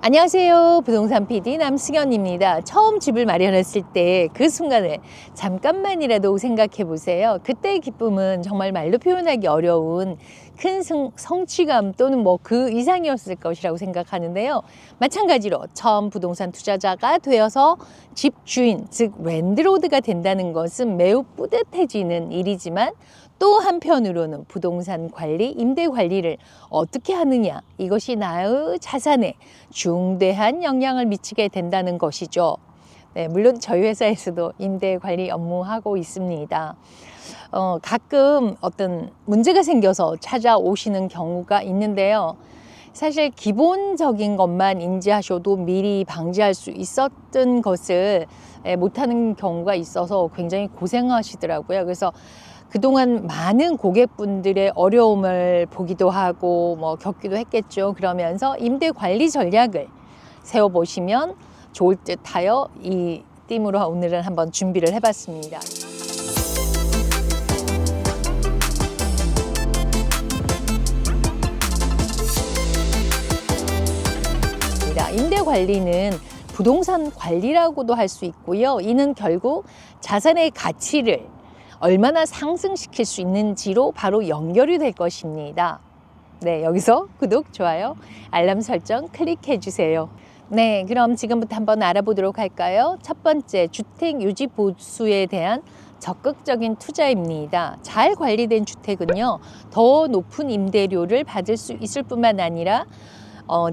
안녕하세요. 부동산 PD 남승현입니다. 처음 집을 마련했을 때 그 순간을 잠깐만이라도 생각해 보세요. 그때의 기쁨은 정말 말로 표현하기 어려운 큰 성취감 또는 뭐 그 이상이었을 것이라고 생각하는데요. 마찬가지로 처음 부동산 투자자가 되어서 집주인, 즉 랜드로드가 된다는 것은 매우 뿌듯해지는 일이지만 또 한편으로는 부동산 관리, 임대 관리를 어떻게 하느냐, 이것이 나의 자산에 중대한 영향을 미치게 된다는 것이죠. 네, 물론 저희 회사에서도 임대 관리 업무하고 있습니다. 가끔 어떤 문제가 생겨서 찾아오시는 경우가 있는데요. 사실 기본적인 것만 인지하셔도 미리 방지할 수 있었던 것을 못하는 경우가 있어서 굉장히 고생하시더라고요. 그래서 그동안 많은 고객분들의 어려움을 보기도 하고 겪기도 했겠죠. 그러면서 임대 관리 전략을 세워보시면 좋을 듯하여 이 팀으로 오늘은 한번 준비를 해봤습니다. 임대 관리는 부동산 관리라고도 할 수 있고요. 이는 결국 자산의 가치를 얼마나 상승시킬 수 있는지로 바로 연결이 될 것입니다. 네, 여기서 구독, 좋아요, 알람 설정 클릭해 주세요. 네, 그럼 지금부터 한번 알아보도록 할까요? 첫 번째, 주택 유지 보수에 대한 적극적인 투자입니다. 잘 관리된 주택은요, 더 높은 임대료를 받을 수 있을 뿐만 아니라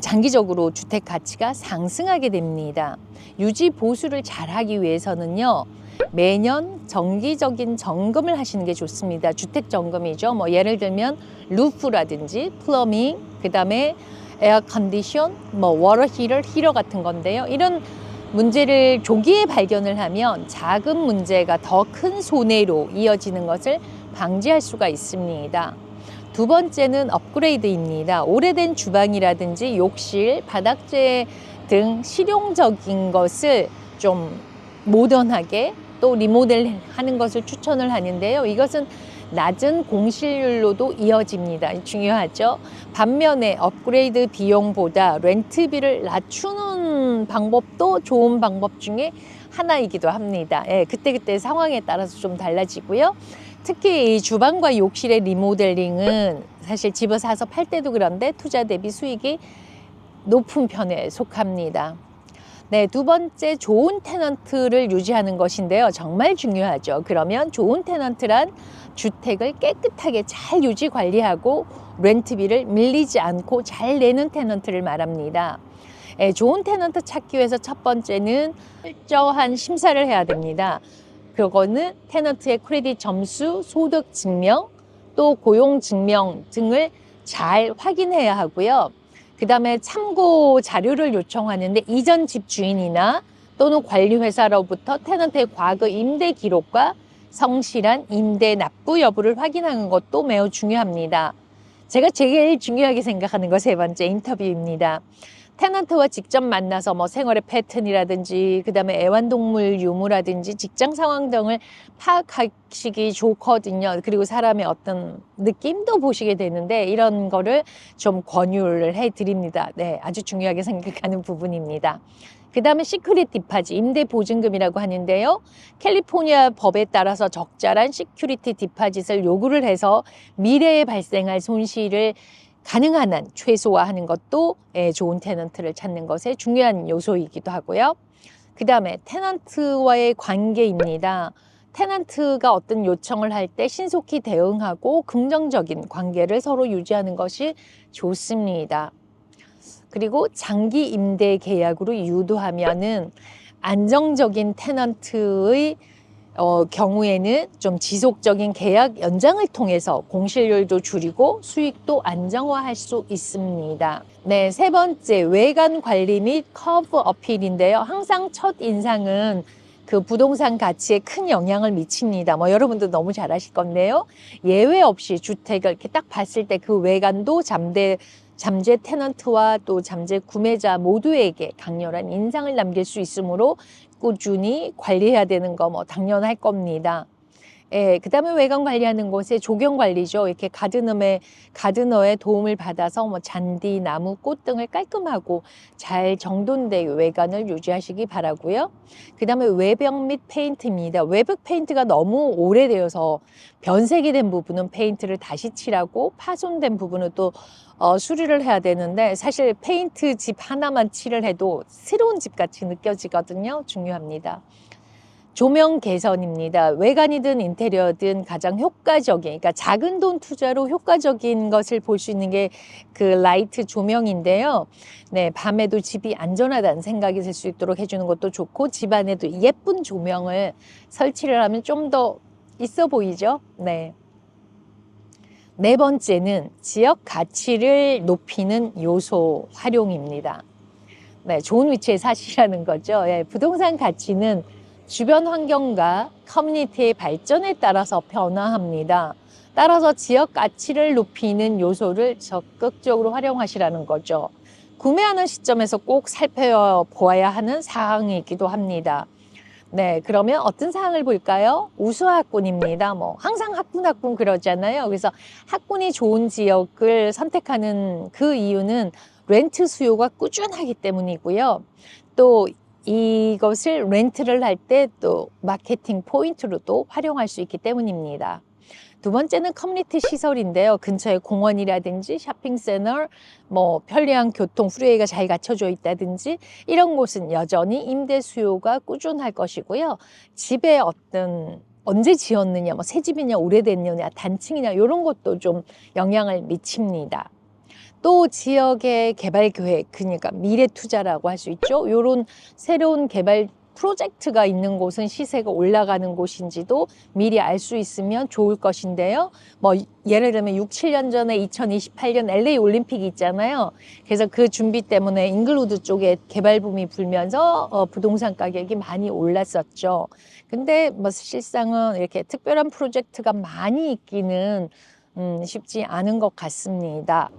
장기적으로 주택 가치가 상승하게 됩니다. 유지 보수를 잘하기 위해서는요, 매년 정기적인 점검을 하시는 게 좋습니다. 주택 점검이죠. 예를 들면 루프라든지 플러밍, 그다음에 에어 컨디션, 워터 히터 같은 건데요. 이런 문제를 조기에 발견을 하면 작은 문제가 더 큰 손해로 이어지는 것을 방지할 수가 있습니다. 두 번째는 업그레이드입니다. 오래된 주방이라든지 욕실, 바닥재 등 실용적인 것을 좀 모던하게 또 리모델하는 것을 추천을 하는데요. 이것은 낮은 공실률로도 이어집니다. 중요하죠. 반면에 업그레이드 비용보다 렌트비를 낮추는 방법도 좋은 방법 중에 하나이기도 합니다. 그때 상황에 따라서 좀 달라지고요. 특히 이 주방과 욕실의 리모델링은 사실 집을 사서 팔 때도 그런데 투자 대비 수익이 높은 편에 속합니다. 네, 두 번째, 좋은 테넌트를 유지하는 것인데요. 정말 중요하죠. 그러면 좋은 테넌트란 주택을 깨끗하게 잘 유지 관리하고 렌트비를 밀리지 않고 잘 내는 테넌트를 말합니다. 좋은 테넌트 찾기 위해서 첫 번째는 철저한 심사를 해야 됩니다. 그거는 테넌트의 크레딧 점수, 소득 증명, 또 고용 증명 등을 잘 확인해야 하고요. 그 다음에 참고 자료를 요청하는데 이전 집 주인이나 또는 관리회사로부터 테넌트의 과거 임대 기록과 성실한 임대 납부 여부를 확인하는 것도 매우 중요합니다. 제가 제일 중요하게 생각하는 거 세 번째, 인터뷰입니다. 테넌트와 직접 만나서 생활의 패턴이라든지 그다음에 애완동물 유무라든지 직장 상황 등을 파악하시기 좋거든요. 그리고 사람의 어떤 느낌도 보시게 되는데 이런 거를 좀 권유를 해드립니다. 네, 아주 중요하게 생각하는 부분입니다. 그 다음에 시큐리티 디파짓, 임대 보증금이라고 하는데요. 캘리포니아 법에 따라서 적절한 시큐리티 디파짓을 요구를 해서 미래에 발생할 손실을 가능한 한 최소화하는 것도 좋은 테넌트를 찾는 것의 중요한 요소이기도 하고요. 그 다음에 테넌트와의 관계입니다. 테넌트가 어떤 요청을 할 때 신속히 대응하고 긍정적인 관계를 서로 유지하는 것이 좋습니다. 그리고 장기 임대 계약으로 유도하면은 안정적인 테넌트의 경우에는 좀 지속적인 계약 연장을 통해서 공실률도 줄이고 수익도 안정화할 수 있습니다. 네, 세 번째, 외관 관리 및 커브 어필인데요. 항상 첫 인상은 그 부동산 가치에 큰 영향을 미칩니다. 여러분도 너무 잘 아실 건데요. 예외 없이 주택을 이렇게 딱 봤을 때 그 외관도 잠재 테넌트와 또 잠재 구매자 모두에게 강렬한 인상을 남길 수 있으므로 꾸준히 관리해야 되는 거 당연할 겁니다. 예, 그다음에 외관 관리하는 곳에 조경 관리죠. 이렇게 가드너의 도움을 받아서 뭐 잔디, 나무, 꽃 등을 깔끔하고 잘 정돈된 외관을 유지하시기 바라고요. 그다음에 외벽 및 페인트입니다. 외벽 페인트가 너무 오래되어서 변색이 된 부분은 페인트를 다시 칠하고 파손된 부분은 또 수리를 해야 되는데, 사실 페인트 집 하나만 칠을 해도 새로운 집 같이 느껴지거든요. 중요합니다. 조명 개선입니다. 외관이든 인테리어든 가장 효과적인, 그러니까 작은 돈 투자로 효과적인 것을 볼 수 있는 게 그 라이트 조명인데요. 네, 밤에도 집이 안전하다는 생각이 들 수 있도록 해주는 것도 좋고, 집안에도 예쁜 조명을 설치를 하면 좀 더 있어 보이죠. 네. 네 번째는 지역 가치를 높이는 요소 활용입니다. 네, 좋은 위치에 사시라는 거죠. 예, 부동산 가치는 주변 환경과 커뮤니티의 발전에 따라서 변화합니다. 따라서 지역 가치를 높이는 요소를 적극적으로 활용하시라는 거죠. 구매하는 시점에서 꼭 살펴보아야 하는 사항이기도 합니다. 네, 그러면 어떤 사항을 볼까요? 우수학군입니다. 뭐 항상 학군 그러잖아요. 그래서 학군이 좋은 지역을 선택하는 그 이유는 렌트 수요가 꾸준하기 때문이고요. 또 이것을 렌트를 할 때 또 마케팅 포인트로도 활용할 수 있기 때문입니다. 두 번째는 커뮤니티 시설인데요. 근처에 공원이라든지 쇼핑센터, 뭐 편리한 교통, 프리웨이가 잘 갖춰져 있다든지 이런 곳은 여전히 임대 수요가 꾸준할 것이고요. 집에 어떤 언제 지었느냐, 뭐 새 집이냐, 오래됐느냐, 단층이냐 이런 것도 좀 영향을 미칩니다. 또 지역의 개발 계획, 그러니까 미래 투자라고 할 수 있죠. 이런 새로운 개발 프로젝트가 있는 곳은 시세가 올라가는 곳인지도 미리 알 수 있으면 좋을 것인데요. 뭐 예를 들면 6, 7년 전에 2028년 LA 올림픽이 있잖아요. 그래서 그 준비 때문에 잉글우드 쪽에 개발 붐이 불면서 부동산 가격이 많이 올랐었죠. 근데 뭐 실상은 이렇게 특별한 프로젝트가 많이 있기는 쉽지 않은 것 같습니다.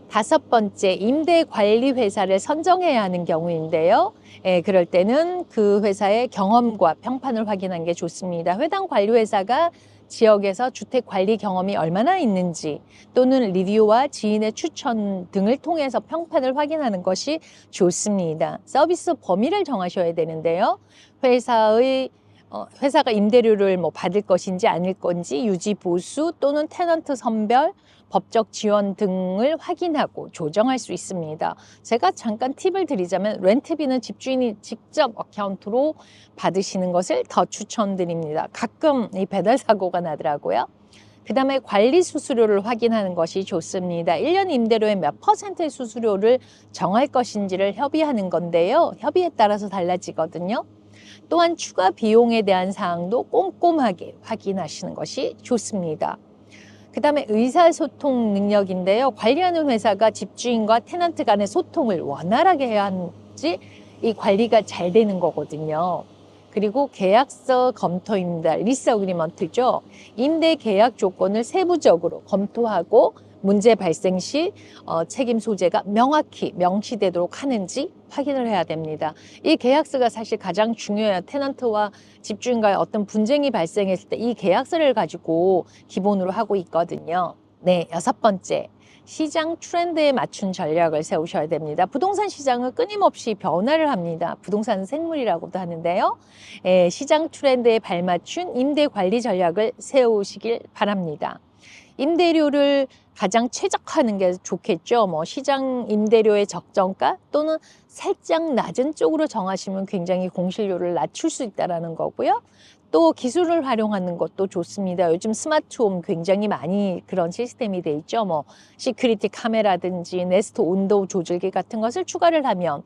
다섯 번째, 임대관리회사를 선정해야 하는 경우인데요. 예, 그럴 때는 그 회사의 경험과 평판을 확인하는 게 좋습니다. 해당 관리회사가 지역에서 주택 관리 경험이 얼마나 있는지, 또는 리뷰와 지인의 추천 등을 통해서 평판을 확인하는 것이 좋습니다. 서비스 범위를 정하셔야 되는데요. 회사가 임대료를 뭐 받을 것인지 아닐 건지, 유지 보수 또는 테넌트 선별, 법적 지원 등을 확인하고 조정할 수 있습니다. 제가 잠깐 팁을 드리자면 렌트비는 집주인이 직접 어카운트로 받으시는 것을 더 추천드립니다. 가끔 이 배달 사고가 나더라고요. 그 다음에 관리 수수료를 확인하는 것이 좋습니다. 1년 임대료의 몇 %의 수수료를 정할 것인지를 협의하는 건데요. 협의에 따라서 달라지거든요. 또한 추가 비용에 대한 사항도 꼼꼼하게 확인하시는 것이 좋습니다. 그 다음에 의사소통 능력인데요. 관리하는 회사가 집주인과 테넌트 간의 소통을 원활하게 해야 하는지 이 관리가 잘 되는 거거든요. 그리고 계약서 검토입니다. 리스 어그리먼트죠. 임대 계약 조건을 세부적으로 검토하고 문제 발생 시 책임 소재가 명확히 명시되도록 하는지 확인을 해야 됩니다. 이 계약서가 사실 가장 중요해요. 테넌트와 집주인과의 어떤 분쟁이 발생했을 때 이 계약서를 가지고 기본으로 하고 있거든요. 네, 여섯 번째. 시장 트렌드에 맞춘 전략을 세우셔야 됩니다. 부동산 시장은 끊임없이 변화를 합니다. 부동산은 생물이라고도 하는데요. 시장 트렌드에 발맞춘 임대 관리 전략을 세우시길 바랍니다. 임대료를 가장 최적화하는 게 좋겠죠. 뭐 시장 임대료의 적정가 또는 살짝 낮은 쪽으로 정하시면 굉장히 공실료를 낮출 수 있다는 거고요. 또 기술을 활용하는 것도 좋습니다. 요즘 스마트홈 굉장히 많이 그런 시스템이 돼 있죠. 뭐 시큐리티 카메라든지 네스트 온도 조절기 같은 것을 추가를 하면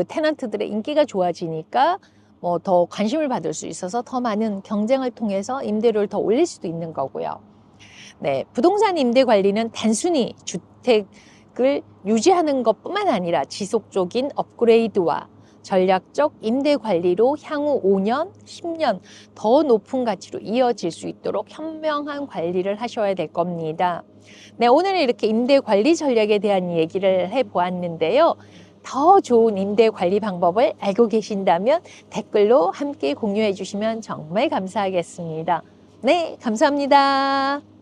테넌트들의 인기가 좋아지니까 뭐 더 관심을 받을 수 있어서 더 많은 경쟁을 통해서 임대료를 더 올릴 수도 있는 거고요. 네, 부동산 임대 관리는 단순히 주택을 유지하는 것뿐만 아니라 지속적인 업그레이드와 전략적 임대 관리로 향후 5년, 10년 더 높은 가치로 이어질 수 있도록 현명한 관리를 하셔야 될 겁니다. 네, 오늘 이렇게 임대 관리 전략에 대한 얘기를 해보았는데요. 더 좋은 임대 관리 방법을 알고 계신다면 댓글로 함께 공유해 주시면 정말 감사하겠습니다. 네, 감사합니다.